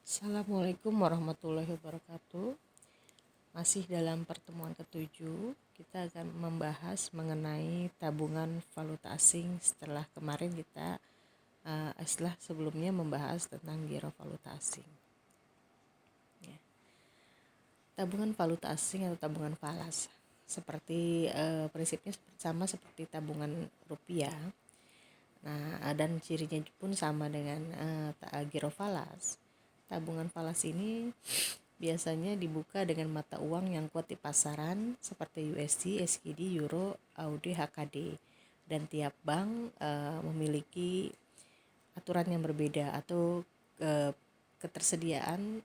Assalamualaikum warahmatullahi wabarakatuh. Masih dalam pertemuan ketujuh, kita akan membahas mengenai tabungan valuta asing setelah kemarin kita setelah sebelumnya membahas tentang giro valuta asing. Ya. Tabungan valuta asing atau tabungan falas seperti prinsipnya sama seperti tabungan rupiah. Nah, dan cirinya pun sama dengan giro falas. Tabungan falas ini biasanya dibuka dengan mata uang yang kuat di pasaran seperti USD, SGD, Euro, AUD, HKD. Dan tiap bank memiliki aturan yang berbeda atau ketersediaan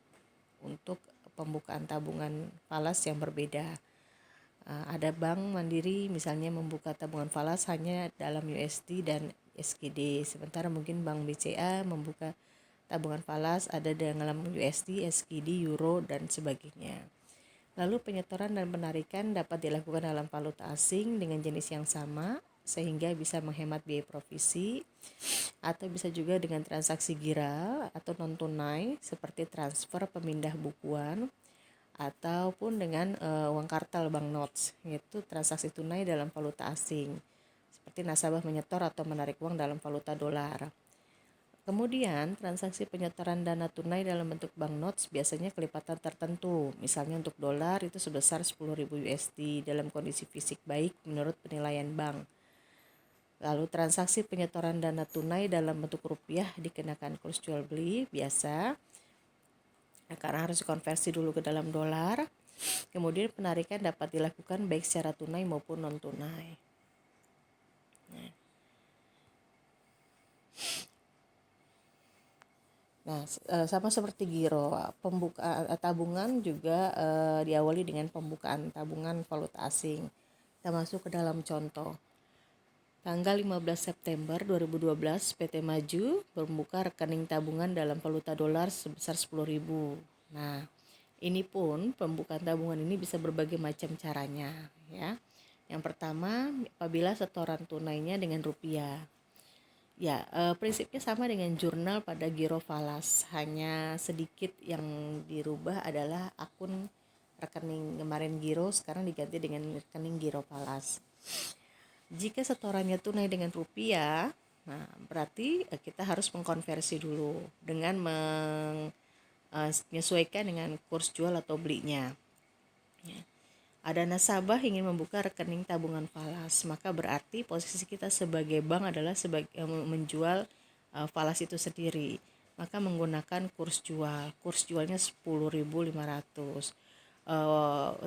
untuk pembukaan tabungan falas yang berbeda. Ada bank mandiri misalnya membuka tabungan falas hanya dalam USD dan SGD, sementara mungkin bank BCA membuka tabungan falas ada dalam USD, SGD, Euro, dan sebagainya. Lalu penyetoran dan penarikan dapat dilakukan dalam valuta asing dengan jenis yang sama sehingga bisa menghemat biaya provisi, atau bisa juga dengan transaksi gira atau non tunai seperti transfer pemindah bukuan ataupun dengan uang kartal banknotes, yaitu transaksi tunai dalam valuta asing seperti nasabah menyetor atau menarik uang dalam valuta dolar. Kemudian, transaksi penyetoran dana tunai dalam bentuk banknotes biasanya kelipatan tertentu. Misalnya untuk dolar itu sebesar 10.000 USD dalam kondisi fisik baik menurut penilaian bank. Lalu transaksi penyetoran dana tunai dalam bentuk rupiah dikenakan kurs jual beli biasa karena harus dikonversi dulu ke dalam dolar. Kemudian penarikan dapat dilakukan baik secara tunai maupun non tunai. Nah, sama seperti giro, tabungan juga diawali dengan pembukaan tabungan valuta asing. Kita masuk ke dalam contoh. Tanggal 15 September 2012, PT Maju membuka rekening tabungan dalam valuta dolar sebesar 10.000. Nah, ini pun pembukaan tabungan ini bisa berbagai macam caranya, ya. Yang pertama, apabila setoran tunainya dengan rupiah. Ya, prinsipnya sama dengan jurnal pada giro falas, hanya sedikit yang dirubah adalah akun rekening kemarin giro sekarang diganti dengan rekening giro falas. Jika setorannya tunai dengan rupiah, nah berarti kita harus mengkonversi dulu dengan menyesuaikan dengan kurs jual atau belinya. Ya. Ada nasabah ingin membuka rekening tabungan falas, maka berarti posisi kita sebagai bank adalah menjual falas itu sendiri. Maka menggunakan kurs jual. Kurs jualnya 10.500.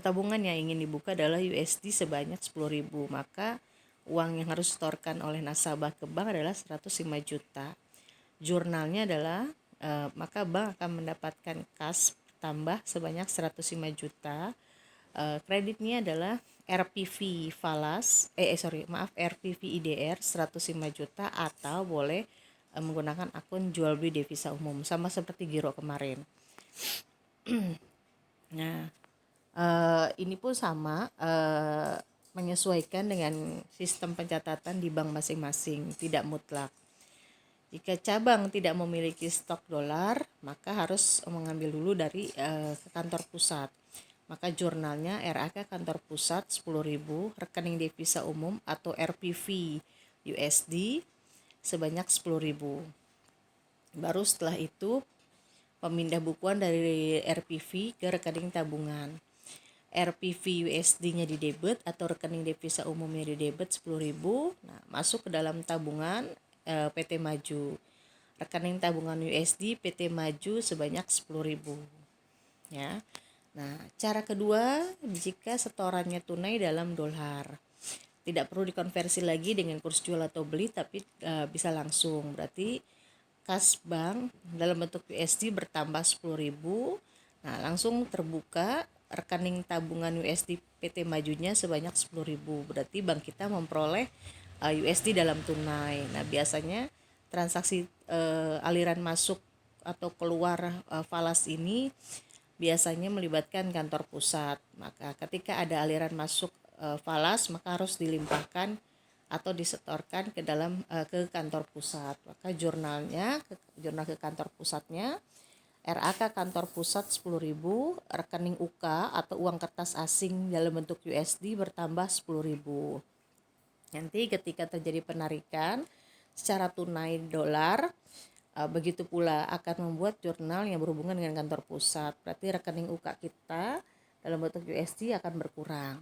Tabungan yang ingin dibuka adalah USD sebanyak 10.000, maka uang yang harus disetorkan oleh nasabah ke bank adalah 105 juta. Jurnalnya adalah maka bank akan mendapatkan kas tambah sebanyak 105 juta. Kreditnya adalah RPV falas RPV IDR 105 juta atau boleh menggunakan akun jual beli devisa umum sama seperti giro kemarin. Nah, ini pun sama, menyesuaikan dengan sistem pencatatan di bank masing-masing, tidak mutlak. Jika cabang tidak memiliki stok dolar, maka harus mengambil dulu dari kantor pusat. Maka jurnalnya RAK kantor pusat 10.000, rekening devisa umum atau RPV USD sebanyak 10.000. Baru setelah itu pemindah bukuan dari RPV ke rekening tabungan. RPV USD-nya di debit atau rekening devisa umumnya di debit 10.000. Nah, masuk ke dalam tabungan PT Maju. Rekening tabungan USD PT Maju sebanyak 10.000. Ya. Nah, cara kedua, jika setorannya tunai dalam dolar. Tidak perlu dikonversi lagi dengan kurs jual atau beli, tapi bisa langsung. Berarti kas bank dalam bentuk USD bertambah 10.000. Nah, langsung terbuka rekening tabungan USD PT Majunya sebanyak 10.000. Berarti bank kita memperoleh USD dalam tunai. Nah, biasanya transaksi aliran masuk atau keluar falas ini biasanya melibatkan kantor pusat. Maka ketika ada aliran masuk falas, maka harus dilimpahkan atau disetorkan ke dalam ke kantor pusat. Maka jurnal ke kantor pusatnya RAK kantor pusat 10.000, rekening UK atau uang kertas asing dalam bentuk USD bertambah 10.000. Nanti ketika terjadi penarikan secara tunai dolar, begitu pula akan membuat jurnal yang berhubungan dengan kantor pusat. Berarti rekening UK kita dalam bentuk USD akan berkurang.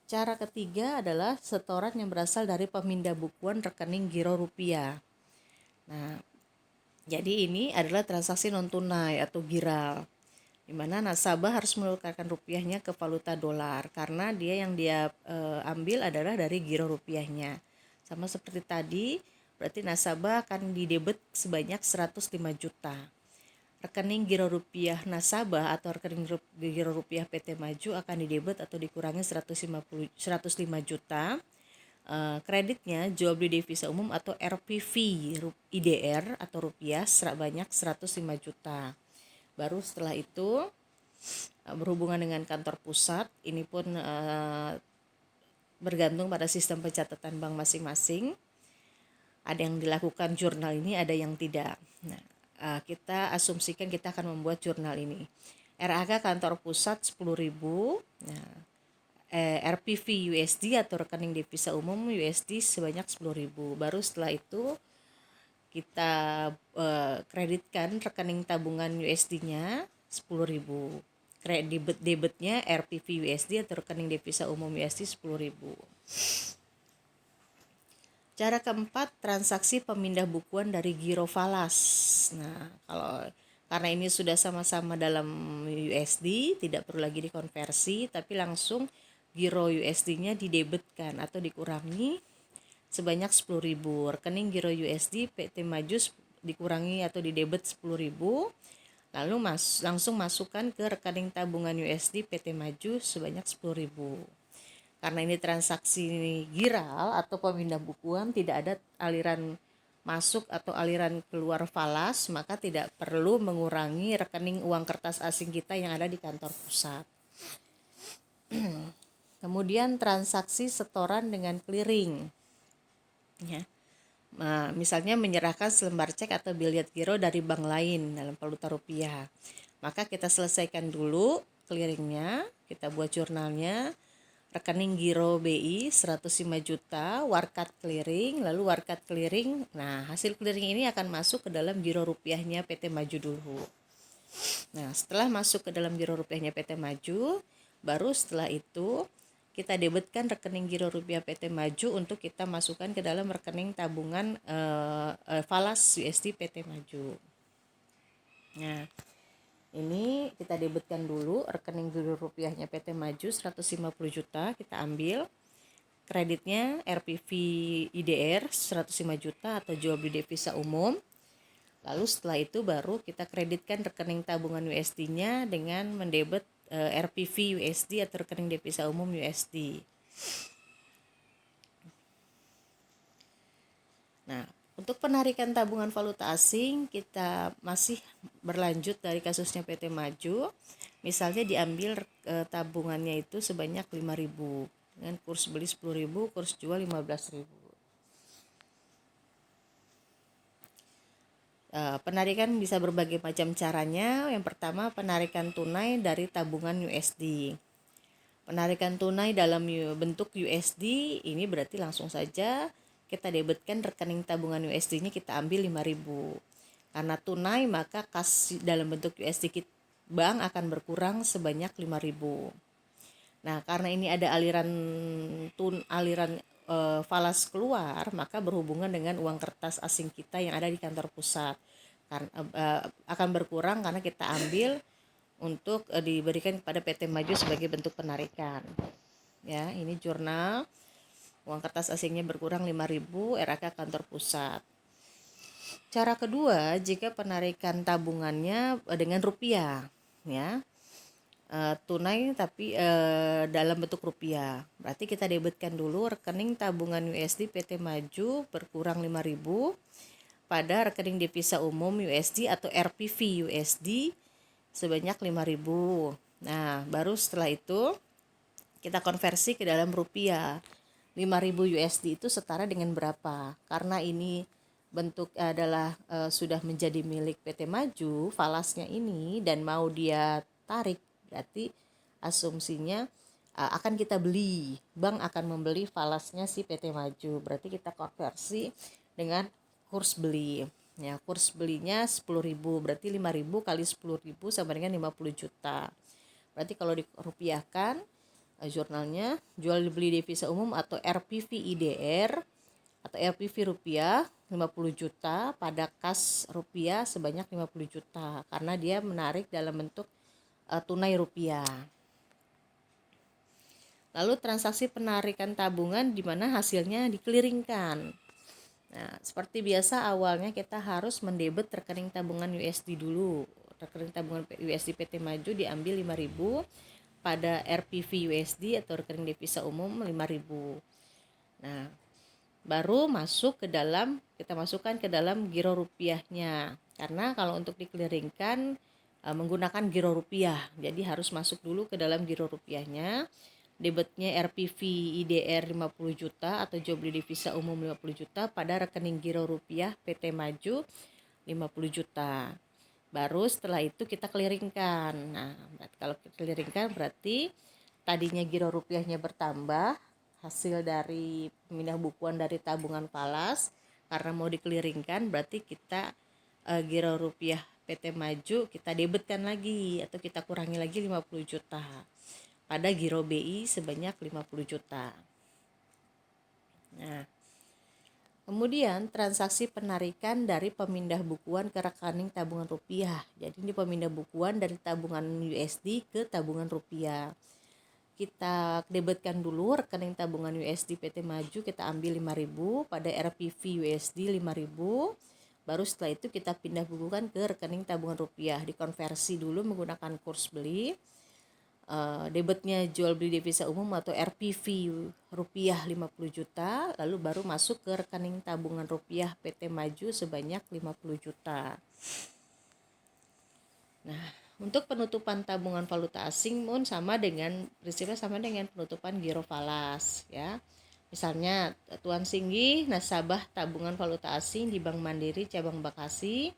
Cara ketiga adalah setoran yang berasal dari pemindah bukuan rekening giro rupiah. Nah, jadi ini adalah transaksi non tunai atau giral, di mana nasabah harus menukarkan rupiahnya ke valuta dolar karena yang dia ambil adalah dari giro rupiahnya. Sama seperti tadi, berarti nasabah akan didebet sebanyak 105 juta. Rekening giro rupiah nasabah atau rekening giro rupiah PT Maju akan didebet atau dikurangi 105 juta. Kreditnya jual beli devisa umum atau RPV IDR atau rupiah sebanyak 105 juta. Baru setelah itu berhubungan dengan kantor pusat, ini pun bergantung pada sistem pencatatan bank masing-masing. Ada yang dilakukan jurnal ini, ada yang tidak. Nah, kita asumsikan kita akan membuat jurnal ini. RAK kantor pusat 10.000. Nah, RPV USD atau rekening devisa umum USD sebanyak 10.000. Baru setelah itu kita kreditkan rekening tabungan USD-nya 10.000. Debitnya RPV USD atau rekening devisa umum USD 10.000. Cara keempat, transaksi pemindah bukuan dari giro falas. Nah, karena ini sudah sama-sama dalam USD, tidak perlu lagi dikonversi, tapi langsung giro USD-nya didebitkan atau dikurangi sebanyak 10.000. Rekening giro USD PT Maju dikurangi atau didebit 10.000, lalu langsung masukkan ke rekening tabungan USD PT Maju sebanyak 10.000. Karena ini transaksi giral atau pemindah bukuan, tidak ada aliran masuk atau aliran keluar falas, maka tidak perlu mengurangi rekening uang kertas asing kita yang ada di kantor pusat. Kemudian transaksi setoran dengan clearing. Ya. Nah, misalnya menyerahkan selembar cek atau biliet giro dari bank lain dalam valuta rupiah. Maka kita selesaikan dulu clearingnya, kita buat jurnalnya. Rekening giro BI 105 juta, warkat clearing, lalu warkat clearing. Nah, hasil clearing ini akan masuk ke dalam giro rupiahnya PT Maju dulu. Nah, setelah masuk ke dalam giro rupiahnya PT Maju, baru setelah itu kita debitkan rekening giro rupiah PT Maju untuk kita masukkan ke dalam rekening tabungan falas USD PT Maju. Nah, ini kita debitkan dulu rekening giro rupiahnya PT Maju 150 juta, kita ambil. Kreditnya RPV IDR 105 juta atau jual beli devisa umum. Lalu setelah itu baru kita kreditkan rekening tabungan USD-nya dengan mendebit RPV USD atau rekening devisa umum USD. Nah, untuk penarikan tabungan valuta asing, kita masih berlanjut dari kasusnya PT Maju. Misalnya diambil tabungannya itu sebanyak 5.000 dengan kurs beli 10.000, kurs jual 15.000. Penarikan bisa berbagai macam caranya. Yang pertama, penarikan tunai dari tabungan USD. Penarikan tunai dalam bentuk USD ini berarti langsung saja kita debitkan rekening tabungan USD-nya, kita ambil 5.000. Karena tunai maka kas dalam bentuk USD bank akan berkurang sebanyak 5.000. Nah, karena ini ada aliran falas keluar, maka berhubungan dengan uang kertas asing kita yang ada di kantor pusat. Karena akan berkurang karena kita ambil untuk diberikan kepada PT Maju sebagai bentuk penarikan. Ya, ini jurnal. Uang kertas asingnya berkurang 5.000, RAK kantor pusat. Cara kedua, jika penarikan tabungannya dengan rupiah, ya, tunai tapi dalam bentuk rupiah. Berarti kita debitkan dulu rekening tabungan USD PT Maju berkurang 5.000 pada rekening devisa umum USD atau RPV USD sebanyak 5.000. Nah, baru setelah itu kita konversi ke dalam rupiah. 5.000 USD itu setara dengan berapa? Karena ini bentuk adalah sudah menjadi milik PT Maju falasnya ini dan mau dia tarik, berarti asumsinya akan kita beli, bank akan membeli falasnya si PT Maju, berarti kita konversi dengan kurs beli. Ya, kurs belinya 10.000, berarti 5.000 kali 10.000 sama dengan 50 juta. Berarti kalau dirupiahkan jurnalnya jual beli devisa umum atau RPV IDR atau RPV rupiah 50 juta pada kas rupiah sebanyak 50 juta karena dia menarik dalam bentuk tunai rupiah. Lalu transaksi penarikan tabungan di mana hasilnya dikeliringkan. Nah, seperti biasa awalnya kita harus mendebet rekening tabungan USD dulu. Rekening tabungan USD PT Maju diambil 5.000 pada RPV USD atau rekening devisa umum 5.000. Nah, baru masuk ke dalam, kita masukkan ke dalam giro rupiahnya. Karena kalau untuk dikeliringkan menggunakan giro rupiah, jadi harus masuk dulu ke dalam giro rupiahnya. Debetnya RPV IDR 50 juta atau jual beli devisa umum 50 juta pada rekening giro rupiah PT Maju 50 juta. Baru setelah itu kita clearingkan. Nah, kalau kita clearingkan berarti tadinya giro rupiahnya bertambah hasil dari pemindah bukuan dari tabungan falas, karena mau dikeliringkan berarti kita giro rupiah PT Maju kita debetkan lagi atau kita kurangi lagi 50 juta pada giro BI sebanyak 50 juta. Nah, kemudian transaksi penarikan dari pemindah bukuan ke rekening tabungan rupiah. Jadi ini pemindah bukuan dari tabungan USD ke tabungan rupiah. Kita debetkan dulu rekening tabungan USD PT Maju, kita ambil 5.000 pada RPV USD 5.000. Baru setelah itu kita pindah bukukan ke rekening tabungan rupiah, dikonversi dulu menggunakan kurs beli. Debetnya jual beli devisa umum atau RPV rupiah 50 juta, lalu baru masuk ke rekening tabungan rupiah PT Maju sebanyak 50 juta. Nah, untuk penutupan tabungan valuta asing pun prinsipnya sama dengan penutupan giro falas ya. Misalnya Tuan Singgi nasabah tabungan valuta asing di Bank Mandiri cabang Bekasi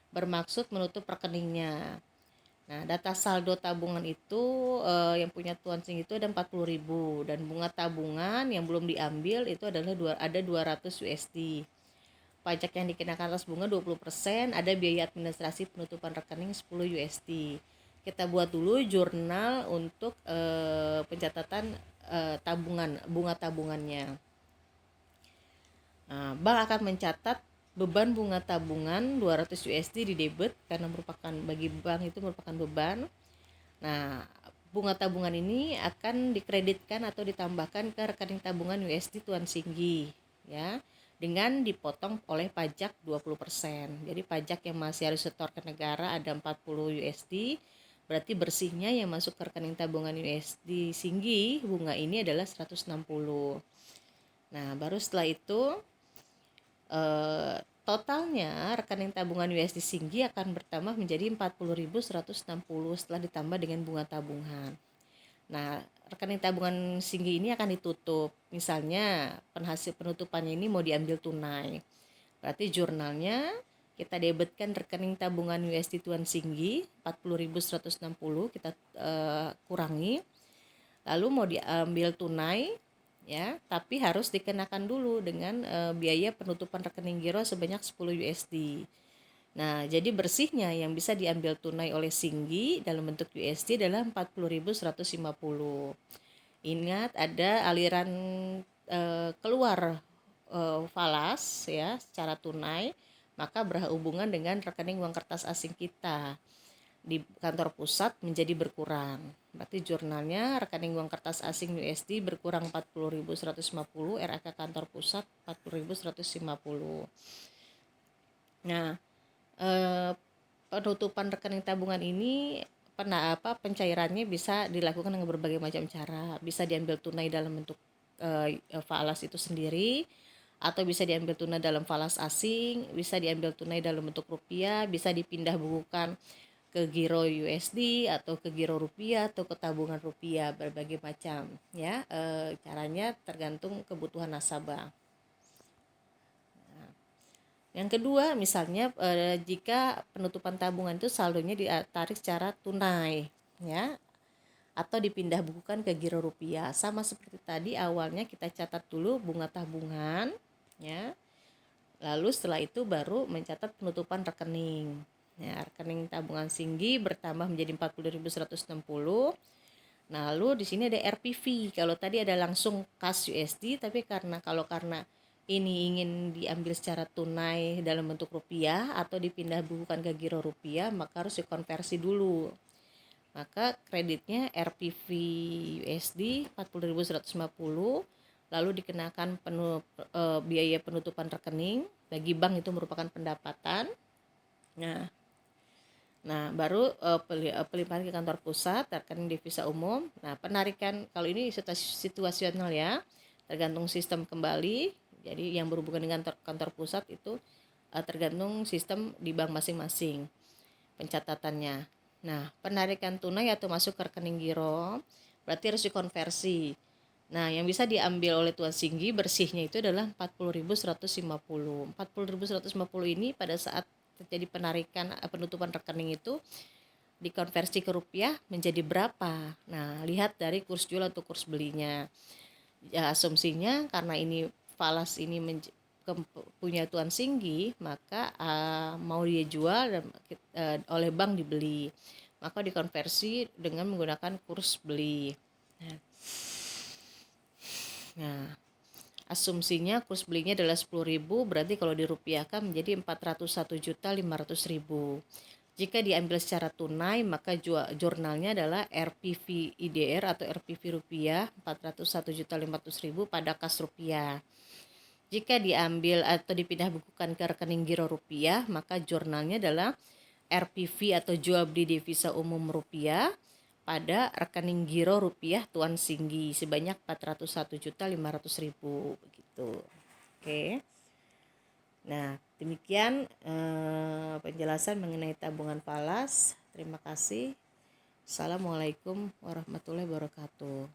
bermaksud menutup rekeningnya. Nah, data saldo tabungan itu yang punya Tuan Singgi itu ada 40.000 dan bunga tabungan yang belum diambil itu adalah ada 200 USD. Pajak yang dikenakan atas bunga 20%, ada biaya administrasi penutupan rekening 10 USD. Kita buat dulu jurnal untuk pencatatan tabungan, bunga tabungannya. Nah, bank akan mencatat beban bunga tabungan 200 USD di debit karena bagi bank itu merupakan beban. Nah, bunga tabungan ini akan dikreditkan atau ditambahkan ke rekening tabungan USD Tuan Singgi ya, dengan dipotong oleh pajak 20%. Jadi pajak yang masih harus setor ke negara ada 40 USD, berarti bersihnya yang masuk ke rekening tabungan USD Singgi bunga ini adalah 160. Nah, baru setelah itu totalnya rekening tabungan USD Singgi akan bertambah menjadi 40.160 setelah ditambah dengan bunga tabungan. Nah, rekening tabungan Singgi ini akan ditutup. Misalnya penhasil penutupannya ini mau diambil tunai. Berarti jurnalnya kita debetkan rekening tabungan USD Tuan Singgi 40.160 kita kurangi. Lalu mau diambil tunai ya, tapi harus dikenakan dulu dengan biaya penutupan rekening giro sebanyak 10 USD. Nah, jadi bersihnya yang bisa diambil tunai oleh Singgi dalam bentuk USD adalah 40.150. Ingat ada aliran keluar falas ya secara tunai, maka berhubungan dengan rekening uang kertas asing kita di kantor pusat menjadi berkurang. Berarti jurnalnya rekening uang kertas asing USD berkurang 40.150, RAK kantor pusat 40.150. Nah, penutupan rekening tabungan ini pencairannya bisa dilakukan dengan berbagai macam cara. Bisa diambil tunai dalam bentuk falas itu sendiri, atau bisa diambil tunai dalam falas asing, bisa diambil tunai dalam bentuk rupiah, bisa dipindah bukukan ke giro USD atau ke giro rupiah atau ke tabungan rupiah, berbagai macam ya. Caranya tergantung kebutuhan nasabah. Yang kedua, misalnya jika penutupan tabungan itu saldonya ditarik secara tunai, ya, atau dipindah bukukan ke giro rupiah. Sama seperti tadi, awalnya kita catat dulu bunga tabungan, ya. Lalu setelah itu baru mencatat penutupan rekening. Ya, rekening tabungan Singgi bertambah menjadi 40.160. Nah, lalu di sini ada RPV. Kalau tadi ada langsung kas USD, tapi karena ini ingin diambil secara tunai dalam bentuk rupiah atau dipindah bukukan ke giro rupiah, maka harus dikonversi dulu. Maka kreditnya RPV USD 40.150, lalu dikenakan biaya penutupan rekening. Bagi bank itu merupakan pendapatan. Nah, baru pelimpahan ke kantor pusat, rekening devisa umum. Nah, penarikan kalau ini situasional, ya, tergantung sistem kembali. Jadi yang berhubungan dengan kantor pusat itu tergantung sistem di bank masing-masing pencatatannya. Nah, penarikan tunai atau masuk ke rekening giro berarti harus dikonversi. Nah, yang bisa diambil oleh Tuan Singgi bersihnya itu adalah 40.150. 40.150 ini pada saat terjadi penarikan penutupan rekening itu dikonversi ke rupiah menjadi berapa. Nah, lihat dari kurs jual atau kurs belinya. Ya, asumsinya karena ini falas ini punya Tuan Singgi, maka mau dia jual dan oleh bank dibeli, maka dikonversi dengan menggunakan kurs beli. Nah, asumsinya kurs belinya adalah 10.000, berarti kalau dirupiahkan menjadi 401.500.000. Jika diambil secara tunai, maka jurnalnya adalah RPV IDR atau RPV rupiah 401.500.000 pada kas rupiah. Jika diambil atau dipindah bukukan ke rekening giro rupiah, maka jurnalnya adalah RPV atau jual beli devisa umum rupiah pada rekening giro rupiah Tuan Singgi sebanyak 401.500.000 begitu. Oke. Nah, demikian penjelasan mengenai tabungan falas. Terima kasih. Assalamualaikum warahmatullahi wabarakatuh.